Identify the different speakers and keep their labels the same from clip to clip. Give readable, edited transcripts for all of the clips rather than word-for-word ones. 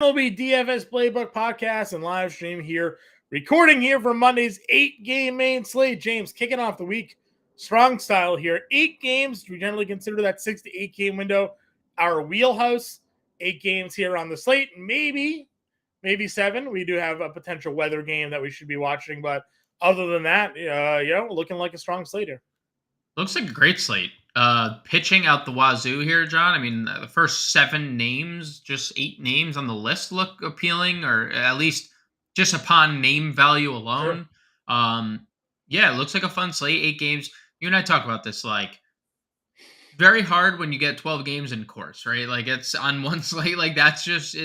Speaker 1: MLB DFS Playbook podcast and live stream here, recording here for Monday's 8-game main slate. James, kicking off the week strong style here. 8 games. We generally consider that 6 to 8 game window our wheelhouse. 8 games here on the slate. Maybe 7. We do have a potential weather game that we should be watching, but other than that, looking like a strong slate here.
Speaker 2: Looks like a great slate. Pitching out the wazoo here, John. I mean, the first 7 names, just 8 names on the list look appealing, or at least just upon name value alone. Sure. Yeah, it looks like a fun slate. 8 games. You and I talk about this, like, very hard when you get 12 games in course, right? Like, it's on one slate. Like, that's just,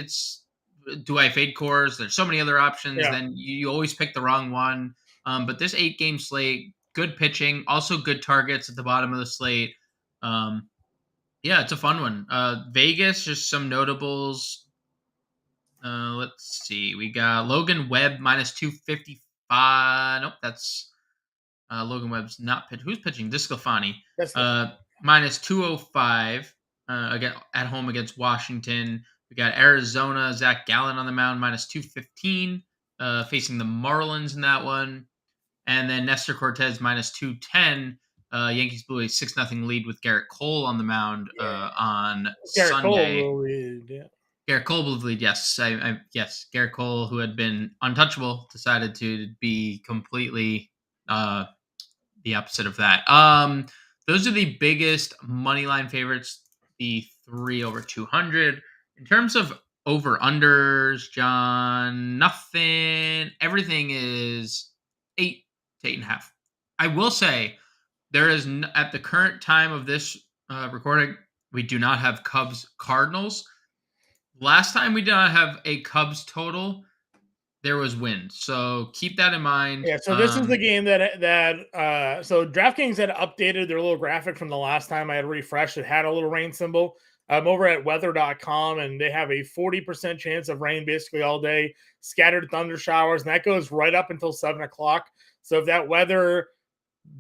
Speaker 2: do I fade course? There's so many other options. Yeah. Then you always pick the wrong one. But this 8-game slate, good pitching, also good targets at the bottom of the slate. Yeah, it's a fun one. Vegas, just some notables. Let's see. We got Logan Webb minus 255. Nope, that's Logan Webb's not pitch. Who's pitching? DeSclafani. Minus 205 again at home against Washington. We got Arizona, Zach Gallen on the mound, minus 215, facing the Marlins in that one. And then Nestor Cortez, minus 210. Yankees blew a 6-0 lead with Garrett Cole on the mound on Sunday. Garrett Cole blew the lead, yes. Yes, Garrett Cole, who had been untouchable, decided to be completely the opposite of that. Those are the biggest money line favorites, the 3 over 200. In terms of over-unders, John, nothing. Everything is 8 to 8.5. I will say, there is, at the current time of this recording, we do not have Cubs-Cardinals. Last time we did not have a Cubs total, there was wind. So keep that in mind.
Speaker 1: Yeah, so this is the game that so DraftKings had updated their little graphic from the last time I had refreshed. It had a little rain symbol. I'm over at weather.com, and they have a 40% chance of rain basically all day, scattered thunder showers, and that goes right up until 7 o'clock. So if that weather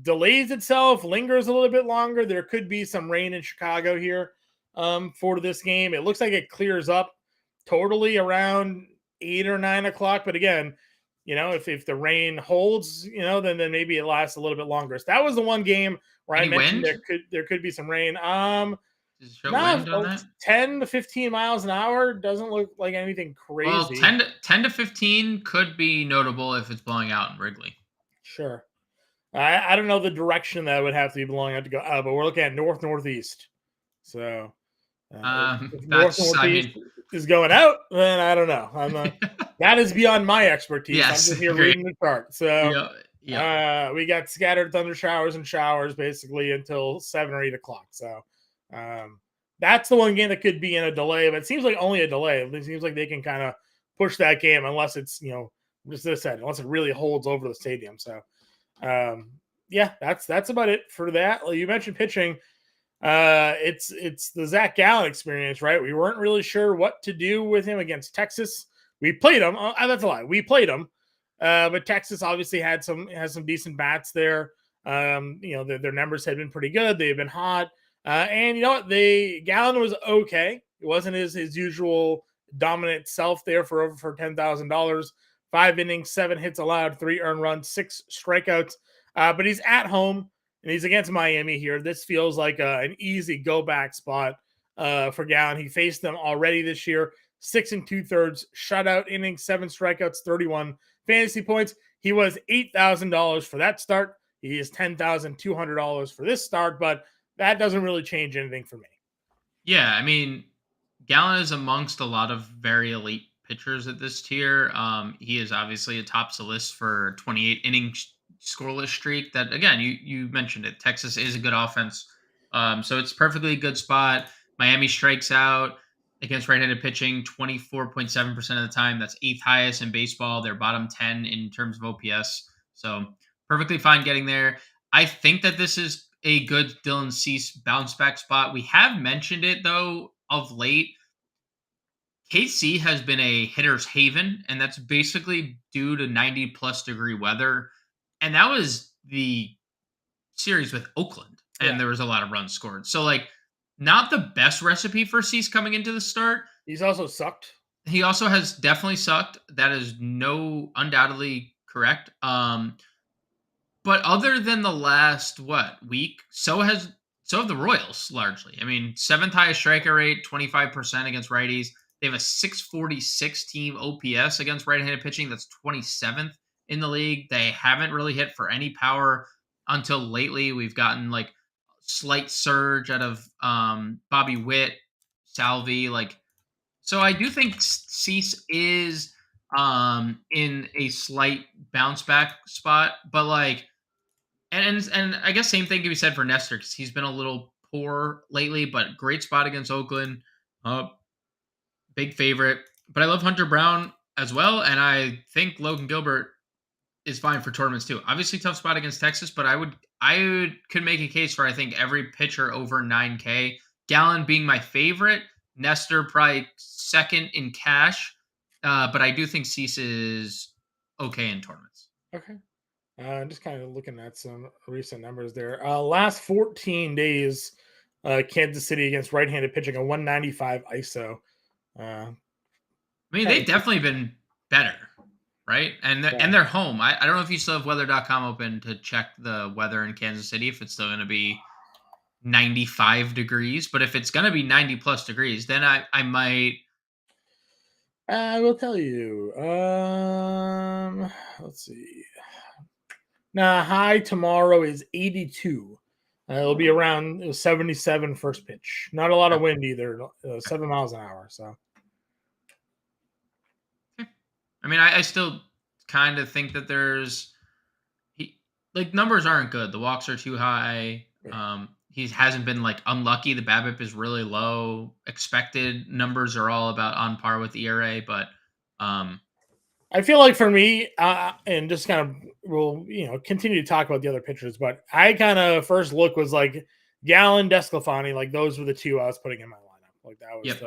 Speaker 1: delays itself, lingers a little bit longer, there could be some rain in Chicago here for this game. It looks like it clears up totally around 8 or 9 o'clock. But again, if the rain holds, then maybe it lasts a little bit longer. So that was the one game where I mentioned there could be some rain.
Speaker 2: Wind on that?
Speaker 1: 10 to 15 miles an hour doesn't look like anything crazy.
Speaker 2: Well, 10 to 15 could be notable if it's blowing out in Wrigley.
Speaker 1: Sure. I don't know the direction that would have to be blowing out to go out, but we're looking at northeast. So if northeast is going out, then I don't know. That is beyond my expertise.
Speaker 2: Yes,
Speaker 1: I'm just here reading the chart. So we got scattered thunder showers and showers basically until 7 or 8 o'clock. So that's the one game that could be in a delay, but it seems like only a delay. It seems like they can kind of push that game unless it's, just as I said, unless it really holds over the stadium. So that's about it for that. You mentioned pitching. It's the Zach Gallen experience, right? We weren't really sure what to do with him against Texas. We played him. That's a lie. We played him, but Texas obviously has some decent bats there. Their numbers had been pretty good. They've been hot, and you know what? Gallen was okay. It wasn't his usual dominant self there for $10,000. 5 innings, 7 hits allowed, 3 earned runs, 6 strikeouts. But he's at home, and he's against Miami here. This feels like an easy go-back spot for Gallen. He faced them already this year. 6 2/3 shutout innings, 7 strikeouts, 31 fantasy points. He was $8,000 for that start. He is $10,200 for this start, but that doesn't really change anything for me.
Speaker 2: Yeah, I mean, Gallen is amongst a lot of very elite pitchers at this tier. He is obviously atop the list for 28 inning scoreless streak. That, again, you mentioned it. Texas is a good offense, so it's perfectly good spot. Miami strikes out against right-handed pitching 24.7% of the time. That's 8th highest in baseball. They're bottom 10 in terms of OPS. So perfectly fine getting there. I think that this is a good Dylan Cease bounce back spot. We have mentioned it, though, of late. KC has been a hitter's haven, and that's basically due to 90-plus degree weather. And that was the series with Oakland, and there was a lot of runs scored. So, not the best recipe for Cease coming into the start.
Speaker 1: He's also sucked.
Speaker 2: He also has definitely sucked. That is undoubtedly correct. But other than the last week, so have the Royals largely. I mean, seventh highest striker rate, 25% against righties. They have a 646 team OPS against right-handed pitching. That's 27th in the league. They haven't really hit for any power until lately. We've gotten like slight surge out of Bobby Witt, Salvi, like so I do think Cease is in a slight bounce back spot, but like and I guess same thing can be said for Nestor because he's been a little poor lately, but great spot against Oakland. Uh, Big favorite. But I love Hunter Brown as well, and I think Logan Gilbert is fine for tournaments too. Obviously, tough spot against Texas, but could make a case for I think every pitcher over 9K. Gallon being my favorite, Nestor probably second in cash, but I do think Cease is okay in tournaments.
Speaker 1: Okay. Just kind of looking at some recent numbers there. Last 14 days, Kansas City against right-handed pitching, a 195 ISO.
Speaker 2: I mean, they've definitely been better, right? And they're home. I don't know if you still have weather.com open to check the weather in Kansas City, if it's still going to be 95 degrees. But if it's going to be 90 plus degrees, then I might.
Speaker 1: I will tell you. Let's see. Now, high tomorrow is 82. It'll be around 77 first pitch. Not a lot of wind either. 7 miles an hour. So,
Speaker 2: I mean, I still kind of think that numbers aren't good. The walks are too high. He hasn't been like unlucky. The BABIP is really low. Expected numbers are all about on par with ERA, but
Speaker 1: I feel like for me, and just kind of we'll continue to talk about the other pitchers, but I kind of first look was like Gallon, Desclafani, like those were the two I was putting in my lineup. Like that was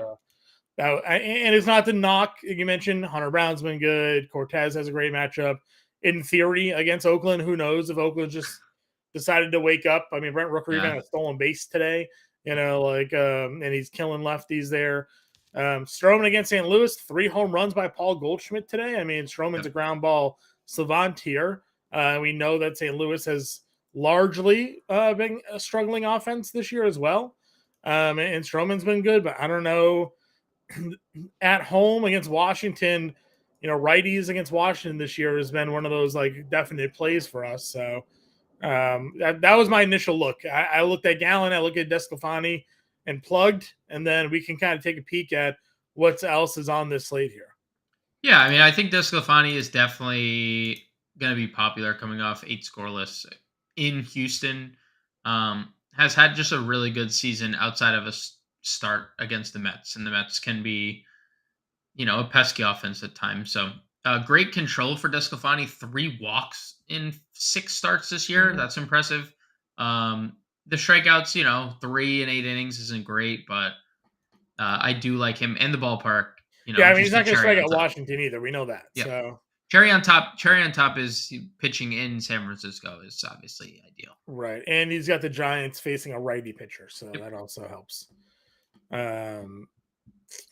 Speaker 1: and it's not to knock. You mentioned Hunter Brown's been good. Cortez has a great matchup in theory against Oakland. Who knows if Oakland just decided to wake up? I mean, Brent Rooker even had a stolen base today. And he's killing lefties there. Stroman against St. Louis, 3 home runs by Paul Goldschmidt today. I mean, Stroman's a ground ball savant here. We know that St. Louis has largely been a struggling offense this year as well. And Stroman's been good, but I don't know. At home against Washington, righties against Washington this year has been one of those like definite plays for us. So that was my initial look. I looked at Gallon, I looked at Desclafani and plugged, and then we can kind of take a peek at what else is on this slate here.
Speaker 2: Yeah, I mean, I think Desclafani is definitely going to be popular coming off 8 scoreless in Houston. Has had just a really good season outside of a start against the Mets, and the Mets can be, a pesky offense at times. So great control for Desclafani. 3 walks in 6 starts this year. Mm-hmm. That's impressive. The strikeouts, 3 in 8 innings isn't great, but I do like him in the ballpark.
Speaker 1: I mean, he's not going to strike out Washington either. We know that.
Speaker 2: Yeah.
Speaker 1: So
Speaker 2: cherry on top is pitching in San Francisco is obviously ideal.
Speaker 1: Right. And he's got the Giants facing a righty pitcher, so that also helps.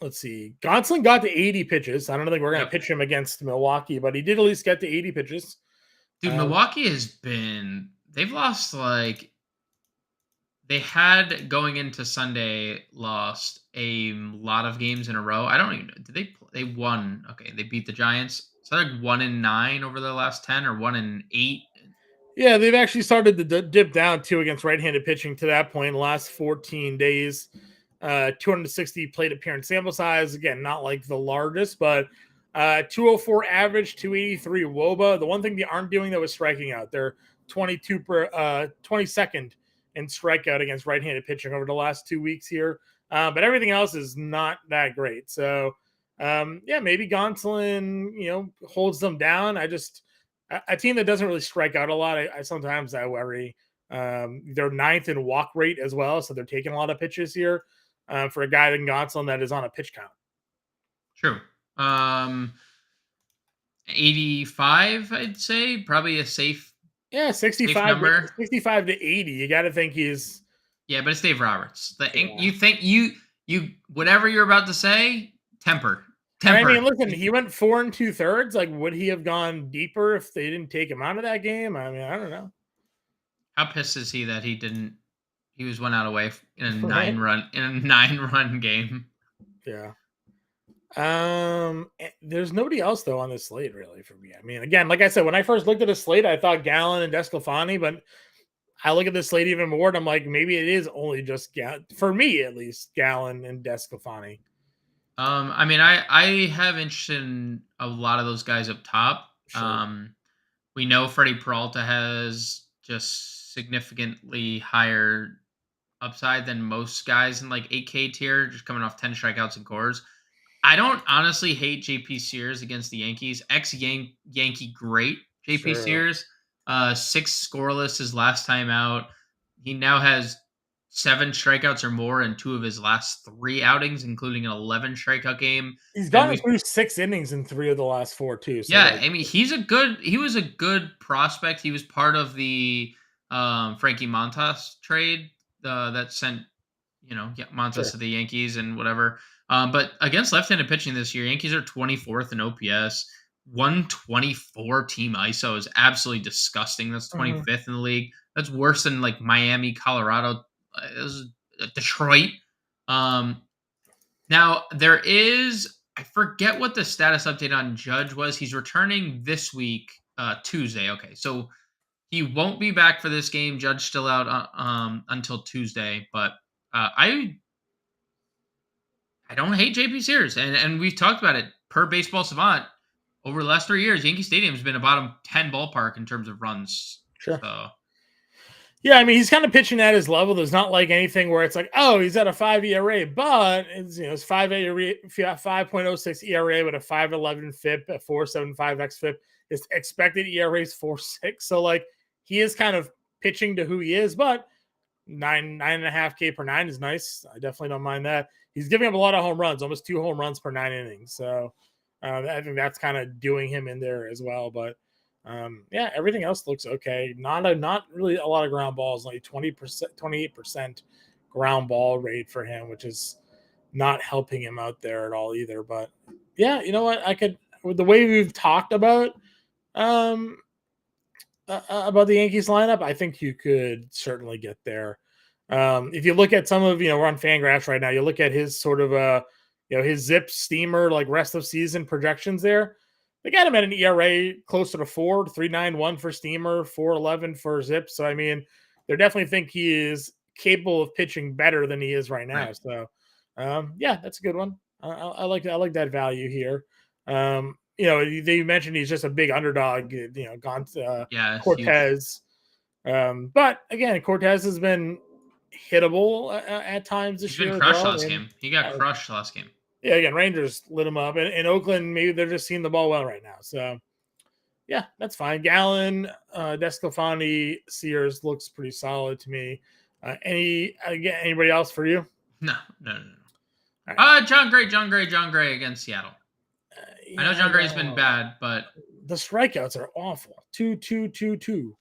Speaker 1: Let's see. Gonsolin got to 80 pitches. I don't think we're going to pitch him against Milwaukee, but he did at least get to 80 pitches.
Speaker 2: Dude, Milwaukee they've lost they had going into Sunday lost a lot of games in a row. I don't even know. Did they won? Okay, they beat the Giants. So like 1-9 over the last 10 or 1-8.
Speaker 1: Yeah, they've actually started to dip down too against right-handed pitching to that point in the last 14 days. 260 plate appearance sample size. Again, not like the largest, but 204 average, 283 WOBA. The one thing they aren't doing that was striking out. They're 22nd in strikeout against right-handed pitching over the last 2 weeks here. But everything else is not that great. So, maybe Gonsolin, holds them down. A team that doesn't really strike out a lot, I sometimes I worry. They're 9th in walk rate as well, so they're taking a lot of pitches here for a guy in Gonsolin that is on a pitch count.
Speaker 2: True. 85, I'd say, probably a safe.
Speaker 1: Yeah, 65 to 80. You got to think he's.
Speaker 2: Yeah, but it's Dave Roberts. You think you whatever you're about to say, temper
Speaker 1: And I
Speaker 2: temper.
Speaker 1: mean, listen, he went 4 2/3. Like, would he have gone deeper if they didn't take him out of that game? I mean, I don't know.
Speaker 2: How pissed is he that he didn't? He was 1 out away in a
Speaker 1: Right?
Speaker 2: 9-run game.
Speaker 1: Yeah. There's nobody else though on this slate really for me. I mean, again, like I said, when I first looked at the slate, I thought Gallon and DeSclafani, but I look at this slate even more, and I'm like, maybe it is only just for me at least, Gallon and DeSclafani.
Speaker 2: I mean, I have interest in a lot of those guys up top.
Speaker 1: Sure.
Speaker 2: We know Freddie Peralta has just significantly higher upside than most guys in like 8K tier, just coming off 10 strikeouts and cores. I don't honestly hate JP Sears against the Yankees. Yankee great JP
Speaker 1: Sure.
Speaker 2: Sears. 6 scoreless his last time out. He now has 7 strikeouts or more in 2 of his last 3 outings, including an 11 strikeout game.
Speaker 1: He's
Speaker 2: And
Speaker 1: gotten through 6 innings in 3 of the last 4 too. So
Speaker 2: yeah,
Speaker 1: like,
Speaker 2: I mean, he was a good prospect. He was part of the Frankie Montas trade that sent Montas
Speaker 1: sure.
Speaker 2: to the Yankees and whatever. But against left-handed pitching this year, Yankees are 24th in OPS. 124 team ISO is absolutely disgusting. That's 25th in the league. That's worse than like Miami, Colorado, Detroit. Now there is, I forget what the status update on Judge was. He's returning this week, Tuesday. Okay, so he won't be back for this game. Judge still out until Tuesday, but I don't hate JP Sears, and we've talked about it per Baseball Savant over the last 3 years. Yankee Stadium has been a bottom 10 ballpark in terms of runs.
Speaker 1: Sure.
Speaker 2: So
Speaker 1: Yeah, I mean, he's kind of pitching at his level. There's not like anything where it's like, oh, he's at a 5 ERA, but it's 5.06 ERA with a 5.11 FIP, a 4.75 xFIP. His expected ERA is 4.6. So like he is kind of pitching to who he is, but 9.5 K per 9 is nice. I definitely don't mind that. He's giving up a lot of home runs, almost 2 home runs per 9 innings. So I think that's kind of doing him in there as well. But yeah, everything else looks okay. Not really a lot of ground balls, like 20%, 28% ground ball rate for him, which is not helping him out there at all either. But yeah, you know what? I could, with the way we've talked about the Yankees lineup, I think you could certainly get there. If you look at some of, we're on Fangraphs right now, you look at his sort of his zip steamer like rest of season projections there. They got him at an ERA closer to 4, 3.91 for steamer, 4.11 for zip. So I mean, they definitely think he is capable of pitching better than he is right now.
Speaker 2: right.
Speaker 1: So yeah, that's a good one. I like that value here. They mentioned he's just a big underdog. Gone
Speaker 2: Yeah, it's huge.
Speaker 1: Cortez. But again, Cortez has been hittable at times this
Speaker 2: He's been
Speaker 1: year as
Speaker 2: crushed
Speaker 1: well.
Speaker 2: last
Speaker 1: And
Speaker 2: game. He got crushed last game.
Speaker 1: yeah, again, Rangers lit him up. And in Oakland, maybe they're just seeing the ball well right now. So yeah, that's fine. Gallon, DeSclafani, Sears looks pretty solid to me. Anybody else for you?
Speaker 2: No.
Speaker 1: Right.
Speaker 2: John Gray against Seattle.
Speaker 1: Yeah,
Speaker 2: I know John Gray's been bad, but
Speaker 1: the strikeouts are awful. 2-2-2-2.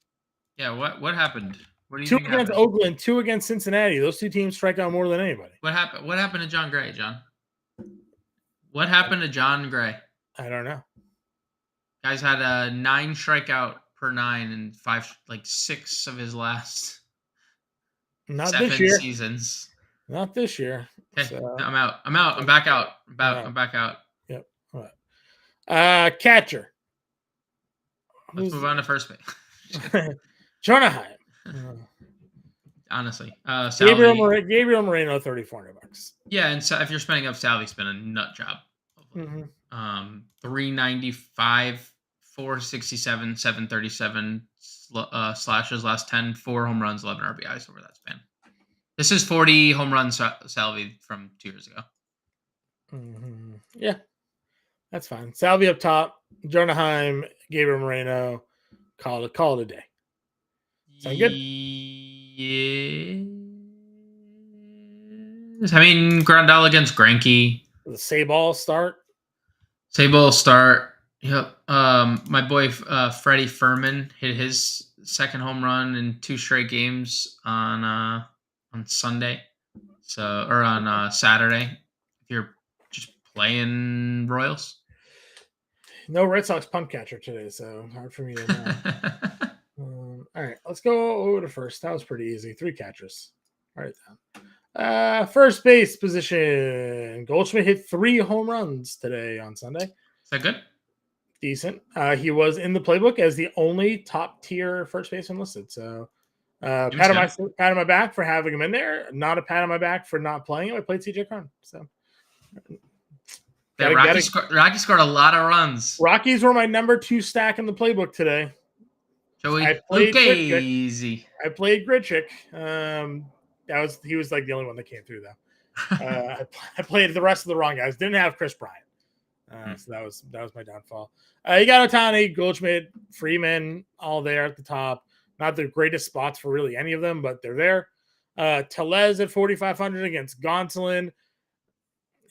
Speaker 2: yeah, what happened? What do you
Speaker 1: 2
Speaker 2: think
Speaker 1: against
Speaker 2: happened?
Speaker 1: Oakland, 2 against Cincinnati. Those 2 teams strike out more than anybody.
Speaker 2: What happened? What happened to John Gray, John? What happened to John Gray?
Speaker 1: I don't know.
Speaker 2: Guys had a 9 strikeout per 9 and 6 of his last
Speaker 1: Not this
Speaker 2: 7
Speaker 1: year.
Speaker 2: seasons.
Speaker 1: Not this year.
Speaker 2: Okay,
Speaker 1: So,
Speaker 2: I'm out. I'm back out. I'm back out.
Speaker 1: Yep. Catcher.
Speaker 2: Let's move on to first base.
Speaker 1: Jonahheim.
Speaker 2: Honestly,
Speaker 1: Gabriel Moreno, $3,400.
Speaker 2: Yeah, and so if you're spending up Salvi, it's been a nut job. 395, 467, 737 slashes last 10, 4 home runs, 11 RBIs over that span. This is 40 home runs Salvi from 2 years ago.
Speaker 1: Yeah, that's fine. Salvi up top, Jonahheim, Gabriel Moreno. Call it a day. Sound good?
Speaker 2: Yeah. I mean, Grandal against Greinke.
Speaker 1: The Sabal start.
Speaker 2: Sabal start. Yep. My boy Freddie Furman hit his second home run in 2 straight games on Sunday. So or on Saturday. If you're just Playing Royals.
Speaker 1: No Red Sox punt catcher today, so hard for me to know. All right, let's go over to first. That was pretty easy. 3 catchers. All right, then. First base position. Goldschmidt hit 3 home runs today on Sunday.
Speaker 2: Is that good?
Speaker 1: Decent. He was in the playbook as the only top tier first baseman listed. So, pat on my back for having him in there. Not a pat on my back for not playing him. I played CJ Cron. So,
Speaker 2: Rocky scored a lot of runs.
Speaker 1: Rockies were my number 2 stack in the playbook today.
Speaker 2: I played Gritchick.
Speaker 1: He was like the only one that came through though. I played the rest of the wrong guys. Didn't have Chris Bryant. So that was my downfall. You got Ohtani, Goldschmidt, Freeman, all there at the top. Not the greatest spots for really any of them, but they're there. Tellez at 4,500 against Gonsolin.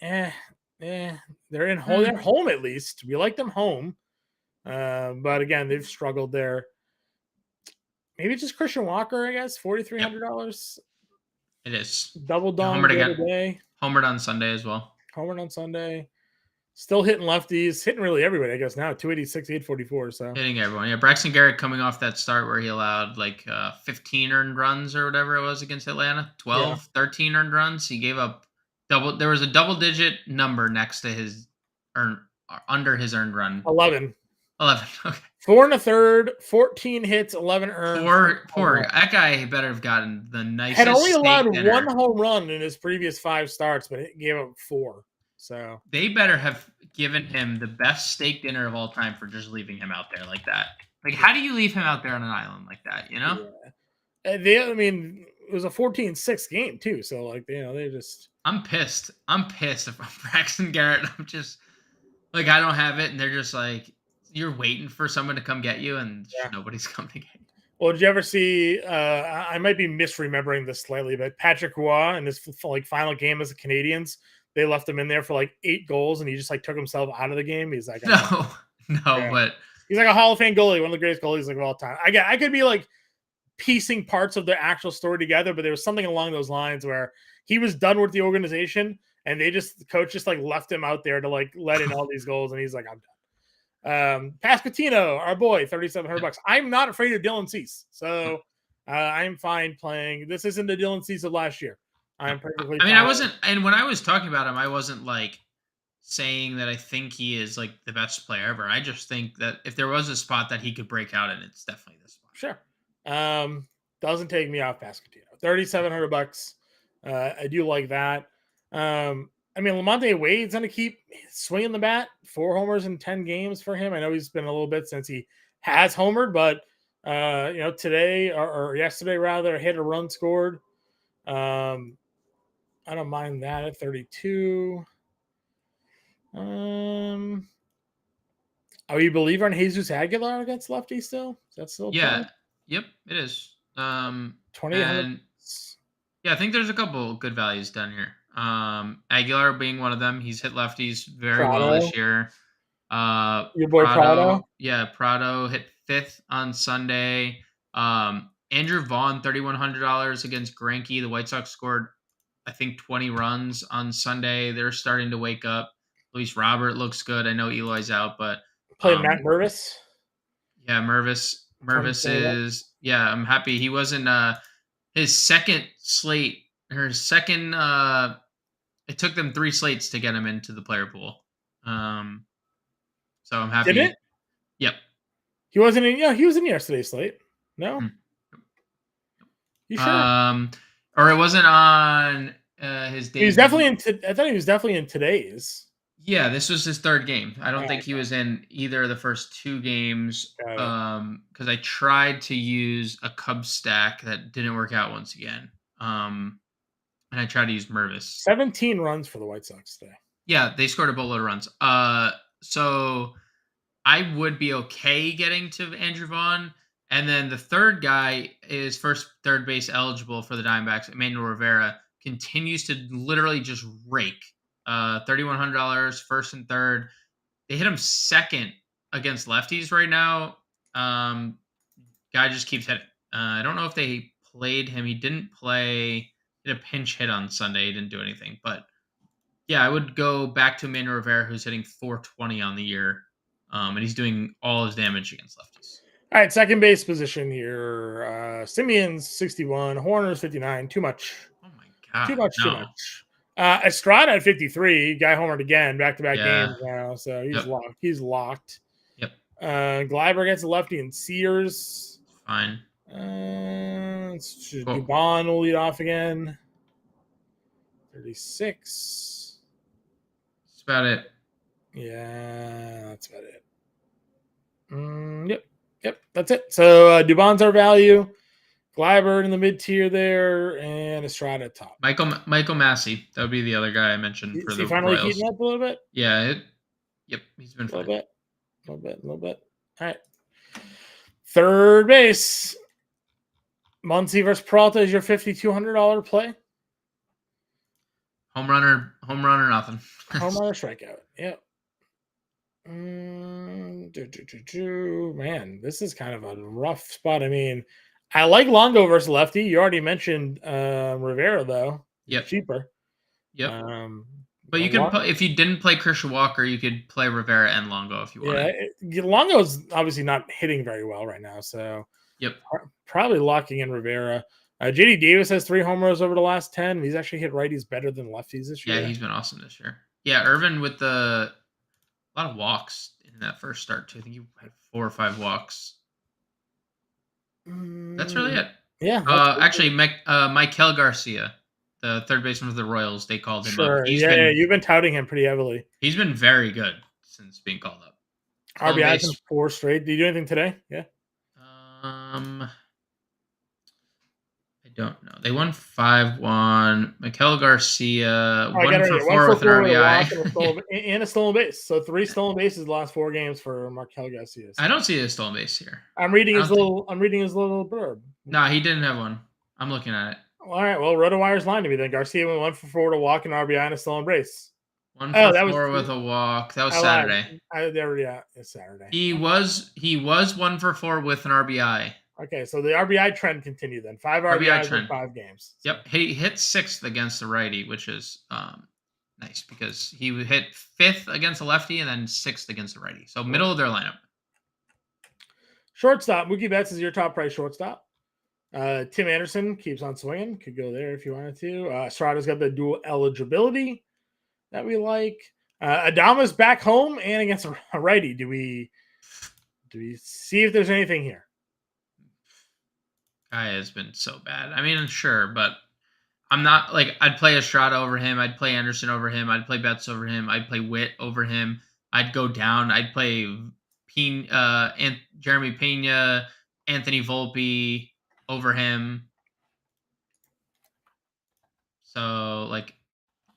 Speaker 1: They're in home. They're home at least. We like them home, but again, they've struggled there. Maybe just Christian Walker, I guess, $4,300.
Speaker 2: It is
Speaker 1: double dong the other day.
Speaker 2: Homered on Sunday as well.
Speaker 1: Homered on Sunday. Still hitting lefties, hitting really everybody, I guess, now. 286, 844. So
Speaker 2: hitting everyone. Yeah, Braxton Garrett coming off that start where he allowed like 15 earned runs or whatever it was against Atlanta. 12, 13 earned runs. He gave up there was a double-digit number next to his under his earned run.
Speaker 1: 11.
Speaker 2: Okay.
Speaker 1: 4 1/3, 14 hits, 11 earned.
Speaker 2: Poor that guy better have gotten the nicest.
Speaker 1: Had only allowed 1 home run in his previous 5 starts, but it gave up 4. So
Speaker 2: they better have given him the best steak dinner of all time for just leaving him out there like that. Like, how do you leave him out there on an island like that? You know?
Speaker 1: Yeah. I mean, it was a 14-6 game too. So like, they just.
Speaker 2: I'm pissed. If I'm Braxton Garrett. I'm just like, I don't have it, and they're just like, you're waiting for someone to come get you, and nobody's coming to get you.
Speaker 1: Well, did you ever see? I might be misremembering this slightly, but Patrick Roy in his final game as the Canadians, they left him in there for like 8 goals, and he just like took himself out of the game. He's like,
Speaker 2: but
Speaker 1: he's like a Hall of Fame goalie, one of the greatest goalies like of all time. I could be like piecing parts of the actual story together, but there was something along those lines where he was done with the organization, and the coach just like left him out there to like let in all these goals, and he's like, I'm done. Pasquantino, our boy, $3,700. I'm not afraid of Dylan Cease, so I'm fine playing. This isn't the Dylan Cease of last year. I'm perfectly fine.
Speaker 2: I wasn't, and when I was talking about him, I wasn't like saying that I think he is like the best player ever. I just think that if there was a spot that he could break out in, it's definitely this spot.
Speaker 1: Sure. Doesn't take me off Pasquantino. $3,700. I do like that. I mean, Lamonte Wade's going to keep swinging the bat. 4 homers in 10 games for him. I know he's been a little bit since he has homered, but today or yesterday rather, hit a run scored. I don't mind that at 32. Are you a believer in Jesus Aguilar against lefty still? Is that still?
Speaker 2: Yeah. Yep, it is.
Speaker 1: 2,800.
Speaker 2: Yeah, I think there's a couple good values down here. Aguilar being one of them. He's hit lefties very well this year.
Speaker 1: Your boy Prado.
Speaker 2: Yeah, Prado hit 5th on Sunday. Andrew Vaughn, $3,100 against Greinke. The White Sox scored, I think, 20 runs on Sunday. They're starting to wake up. Luis Robert looks good. I know Eloy's out, but
Speaker 1: played Matt Mervis.
Speaker 2: Yeah, Mervis is. Yeah, I'm happy he wasn't his second slate. Her second. It took them 3 slates to get him into the player pool. So I'm happy.
Speaker 1: Did it?
Speaker 2: Yep.
Speaker 1: He wasn't in. Yeah, he was in yesterday's slate. No. You sure?
Speaker 2: Or it wasn't on his day.
Speaker 1: He was definitely in. I thought he was definitely in today's.
Speaker 2: Yeah, this was his 3rd game. I don't think he was in either of the first 2 games. Because I tried to use a Cubs stack that didn't work out once again. And I tried to use Mervis.
Speaker 1: 17 runs for the White Sox today.
Speaker 2: Yeah, they scored a boatload of runs. So I would be okay getting to Andrew Vaughn. And then the 3rd guy is third base eligible for the Diamondbacks. Emmanuel Rivera continues to literally just rake. $3,100, 1st and 3rd. They hit him 2nd against lefties right now. Guy just keeps hitting. I don't know if they played him. He didn't play. He did a pinch hit on Sunday. He didn't do anything. But Yeah, I would go back to Emmanuel Rivera, who's hitting 420 on the year, and he's doing all his damage against lefties.
Speaker 1: All right, second base position here. Simeon's 61, Horner's 59. Too much.
Speaker 2: Oh my god,
Speaker 1: Too
Speaker 2: no.
Speaker 1: much. Estrada at 53. Guy homered again, back-to-back
Speaker 2: Yeah.
Speaker 1: games now, so he's
Speaker 2: Yep.
Speaker 1: locked. He's locked.
Speaker 2: Yep.
Speaker 1: Gleiber gets a lefty and Sears.
Speaker 2: Fine.
Speaker 1: Dubon will lead off again. 36.
Speaker 2: That's about it.
Speaker 1: Yeah, that's about it. Yep, that's it. So Dubon's our value. Gleiber in the mid tier there, and Estrada top.
Speaker 2: Michael Massey. That would be the other guy I mentioned for
Speaker 1: Is
Speaker 2: the
Speaker 1: he finally
Speaker 2: Royals.
Speaker 1: heating up a little bit?
Speaker 2: Yeah. Yep. He's been
Speaker 1: A
Speaker 2: fine.
Speaker 1: little bit. All right. Third base. Muncy versus Peralta is your $5,200 play.
Speaker 2: Home run or nothing.
Speaker 1: Home run or strikeout. Yep. Man, this is kind of a rough spot. I mean, I like Longo versus lefty. You already mentioned Rivera, though.
Speaker 2: Yep.
Speaker 1: Cheaper.
Speaker 2: Yep. But you can, if you didn't play Christian Walker, you could play Rivera and Longo if you wanted.
Speaker 1: Yeah, Longo's obviously not hitting very well right now, so
Speaker 2: yep,
Speaker 1: probably locking in Rivera. JD Davis has 3 homers over the last 10. He's actually hit righties better than lefties this year.
Speaker 2: Yeah, he's been awesome this year. Yeah, Irvin with a lot of walks in that first start too. I think he had 4 or 5 walks. That's really it.
Speaker 1: Yeah.
Speaker 2: Actually, Michael Garcia, the third baseman for the Royals, they called him up.
Speaker 1: You've been touting him pretty heavily.
Speaker 2: He's been very good since being called up.
Speaker 1: RBIs in 4 straight. Did you do anything today? Yeah.
Speaker 2: I don't know. They won 5-1. Michael Garcia 1 for 4 with an RBI
Speaker 1: and a stolen base. So 3 stolen bases the last 4 games for Michael Garcia.
Speaker 2: I don't see a stolen base here.
Speaker 1: I'm reading his little blurb.
Speaker 2: No, he didn't have one. I'm looking at it.
Speaker 1: All right. Well, RotoWire's lying to me then. Garcia went 1 for 4 to walk, an RBI, and a stolen base.
Speaker 2: 1 for 4 with a walk. That was Saturday.
Speaker 1: It's Saturday.
Speaker 2: He was 1 for 4 with an RBI.
Speaker 1: Okay, so the RBI trend continued then. 5 RBIs in 5 games.
Speaker 2: So. Yep, he hit 6th against the righty, which is nice because he hit 5th against the lefty and then 6th against the righty. So middle of their lineup.
Speaker 1: Shortstop. Mookie Betts is your top price shortstop. Tim Anderson keeps on swinging. Could go there if you wanted to. Estrada's got the dual eligibility that we like. Adama's back home and against a righty. Do we see if there's anything here?
Speaker 2: Guy has been so bad. I mean, sure, but I'm not like I'd play Estrada over him. I'd play Anderson over him. I'd play Betts over him. I'd play Witt over him. I'd go down. I'd play Jeremy Pena, Anthony Volpe over him. So, like,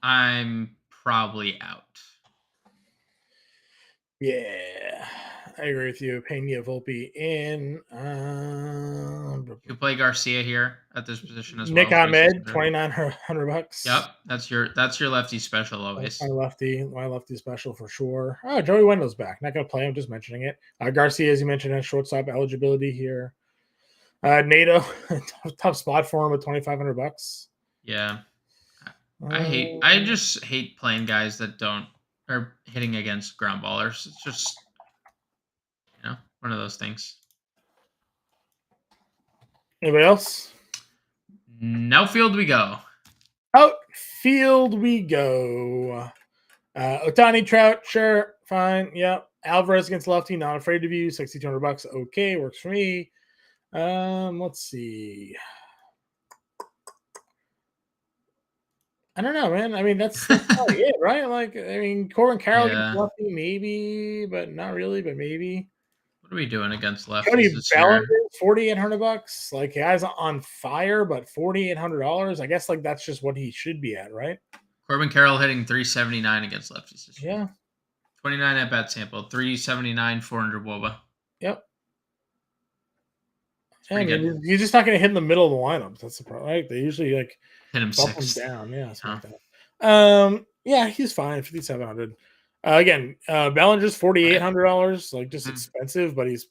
Speaker 2: I'm probably out.
Speaker 1: Yeah, I agree with you. Pena, Volpe in.
Speaker 2: You could play Garcia here at this position as
Speaker 1: Nick
Speaker 2: well.
Speaker 1: Nick Ahmed, $2,900.
Speaker 2: Yep, that's your lefty special always.
Speaker 1: My lefty special for sure. Oh, Joey Wendell's back. Not gonna play. I'm just mentioning it. Garcia, as you mentioned, has shortstop eligibility here. Nato, tough spot for him with $2,500.
Speaker 2: Yeah, I just hate playing guys that are hitting against ground ballers. It's just one of those things.
Speaker 1: Anybody else?
Speaker 2: Outfield we go.
Speaker 1: Ohtani, Trout, sure, fine, yep. Alvarez against lefty, not afraid of you. $6,200. Okay, works for me. Let's see. I don't know, man. I mean, that's probably it, right? Like, I mean, Corbin Carroll against lefty, maybe, but not really, but maybe.
Speaker 2: What are we doing against lefties
Speaker 1: Cody
Speaker 2: this
Speaker 1: Bellinger,
Speaker 2: year?
Speaker 1: $4,800. Like, guy's on fire, but $4,800. I guess like that's just what he should be at, right?
Speaker 2: Corbin Carroll hitting 379 against lefties this year.
Speaker 1: Yeah.
Speaker 2: 29 at bat sample, 379, 400 WOBA.
Speaker 1: Yep. I mean, you're just not going to hit in the middle of the lineup. That's the problem, right? They usually like
Speaker 2: hit him
Speaker 1: bump
Speaker 2: 6
Speaker 1: down. Yeah, something like that. Yeah, he's fine. 5,700. Again, Bellinger's $4,800. Like just expensive, but he's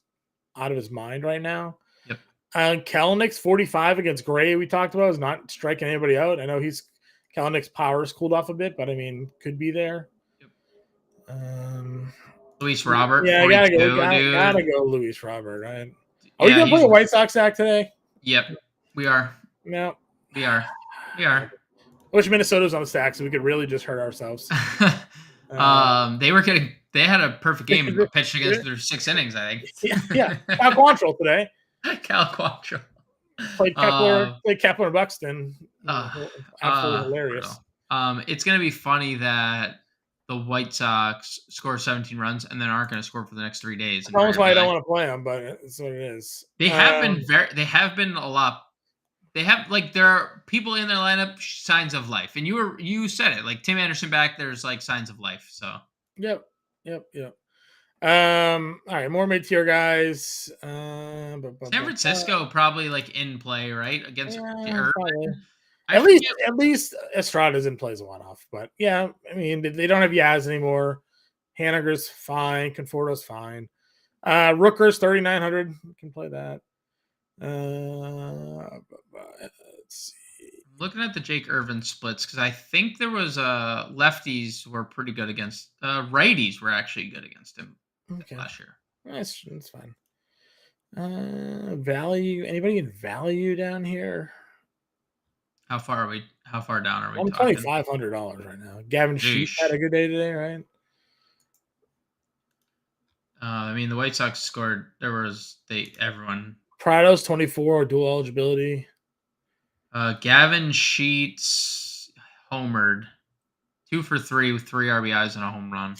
Speaker 1: out of his mind right now.
Speaker 2: Yep.
Speaker 1: Kelenick's 45 against Gray. We talked about is not striking anybody out. I know he's Kalinnick's power's cooled off a bit, but I mean, could be there.
Speaker 2: Yep. Luis Robert,
Speaker 1: yeah,
Speaker 2: 42,
Speaker 1: gotta go Luis Robert, right? Are we
Speaker 2: Yeah,
Speaker 1: gonna play the White Sox act today?
Speaker 2: Yep, we are.
Speaker 1: No.
Speaker 2: We are.
Speaker 1: I wish Minnesota's on the stack so we could really just hurt ourselves.
Speaker 2: They had a perfect game pitched against through 6 innings, I think.
Speaker 1: yeah. Cal Quantrill today.
Speaker 2: Cal Quantrill.
Speaker 1: Played Kepler and Buxton. Absolutely hilarious.
Speaker 2: It's going to be funny that the White Sox score 17 runs and then aren't going to score for the next 3 days.
Speaker 1: That's almost why I don't want to play them, but it's what it is.
Speaker 2: They have been a lot. They have there are people in their lineup, signs of life, and you said it, like Tim Anderson back. There's like signs of life. So
Speaker 1: yep. All right, more mid-tier guys.
Speaker 2: San Francisco probably in play, right, against Irvin.
Speaker 1: At least Estrada's in plays a one-off, but yeah, I mean they don't have Yaz anymore. Haniger's fine, Conforto's fine. Rooker's 3,900. You can play that. Let's see.
Speaker 2: I'm looking at the Jake Irvin splits because I think there was lefties were pretty good against righties were actually good against him last year.
Speaker 1: That's fine. Value? Anybody in value down here?
Speaker 2: How far down are we?
Speaker 1: I'm $2,500 right now. Gavin Sheep had a good day today, right?
Speaker 2: I mean, the White Sox scored. Everyone.
Speaker 1: Prado's 24 dual eligibility.
Speaker 2: Gavin Sheets homered 2 for 3 with 3 RBIs and a home run.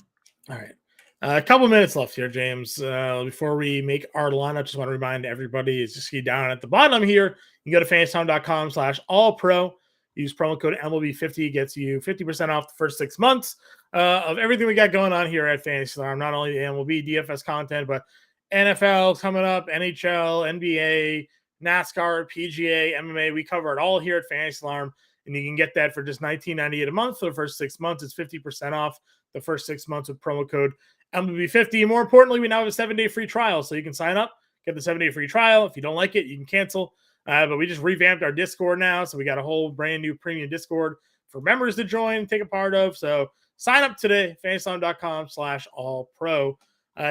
Speaker 1: All right. A couple minutes left here, James. Before we make our lineup, I just want to remind everybody is just down at the bottom here. You can go to fantasytown.com/allpro. Use promo code MLB50. Gets you 50% off the first 6 months of everything we got going on here at Fantasy Alarm. Not only the MLB DFS content, but NFL coming up, NHL, NBA, NASCAR, PGA, MMA. We cover it all here at Fantasy Alarm, and you can get that for just $19.98 a month for the first 6 months. It's 50% off the first 6 months with promo code MLB50. More importantly, we now have a 7-day free trial, so you can sign up, get the 7-day free trial. If you don't like it, you can cancel. But we just revamped our Discord now, so we got a whole brand new premium Discord for members to join and take a part of. So sign up today, fantasytown.com/allpro.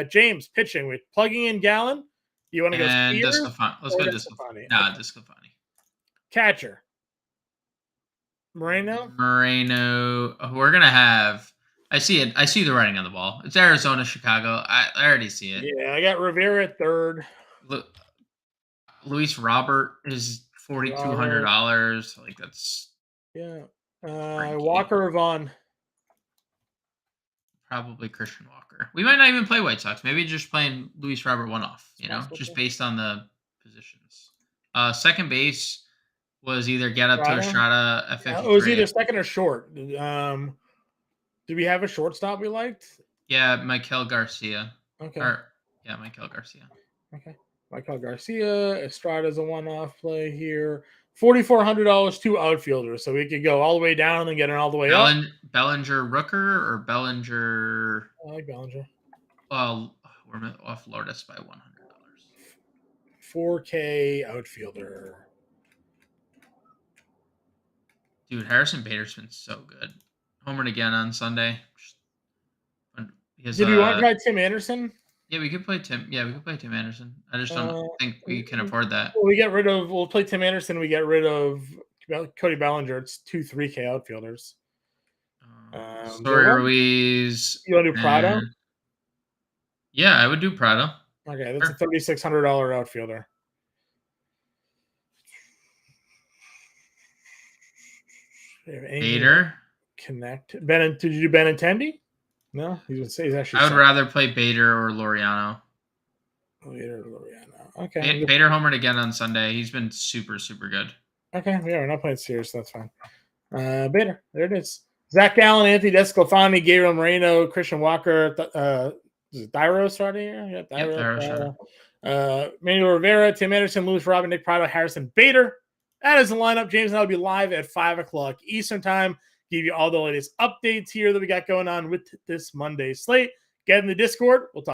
Speaker 1: James, pitching. We're plugging in Gallon. You want to go Spears?
Speaker 2: Let's go Desclafani. Nah, Desclafani.
Speaker 1: Catcher. Moreno.
Speaker 2: We're going to have... I see it. I see the writing on the ball. It's Arizona, Chicago. I already see it.
Speaker 1: Yeah, I got Rivera at third.
Speaker 2: Luis Robert is $4,200. That's
Speaker 1: Walker or Vaughn.
Speaker 2: Probably Christian Walker. We might not even play White Sox. Maybe just playing Luis Robert one-off. Just based on the positions. Second base was either get up to Estrada at 53.
Speaker 1: It was either second or short. Did we have a shortstop we liked?
Speaker 2: Yeah, Michael Garcia.
Speaker 1: Okay.
Speaker 2: Michael Garcia.
Speaker 1: Okay. Michael Garcia. Estrada's a one-off play here. $4,400 to outfielders. So we could go all the way down and get it all the way up.
Speaker 2: Bellinger Rooker or Bellinger?
Speaker 1: I like Bellinger.
Speaker 2: Well, we're off Lourdes by $100.
Speaker 1: 4K outfielder.
Speaker 2: Dude, Harrison Bader's been so good. Homered again on Sunday.
Speaker 1: Did we want to try Tim Anderson?
Speaker 2: Yeah, we could play Tim. Yeah, we could play Tim Anderson. I just don't think we can afford that.
Speaker 1: We'll play Tim Anderson. We get rid of Cody Bellinger. It's 2 3K outfielders.
Speaker 2: Story Ruiz.
Speaker 1: You want to do Prado?
Speaker 2: Yeah, I would do Prado.
Speaker 1: Okay, that's a $3,600 outfielder.
Speaker 2: Bader.
Speaker 1: Connect. Did you do Benintendi? No, he's actually.
Speaker 2: I would rather play Bader or Laureano. Okay. Bader homered again on Sunday. He's been super, super good.
Speaker 1: Okay, yeah, we're not playing serious. So that's fine. Bader, there it is. Zach Gallen, Anthony Desclafani, Gabriel Moreno, Christian Walker. Is it Dyro starting here? Yeah, Dyro. Manuel Rivera, Tim Anderson, Luis Robert, Nick Prado, Harrison Bader. That is the lineup. James and I will be live at 5 o'clock Eastern time. Give you all the latest updates here that we got going on with this Monday slate. Get in the Discord. We'll talk.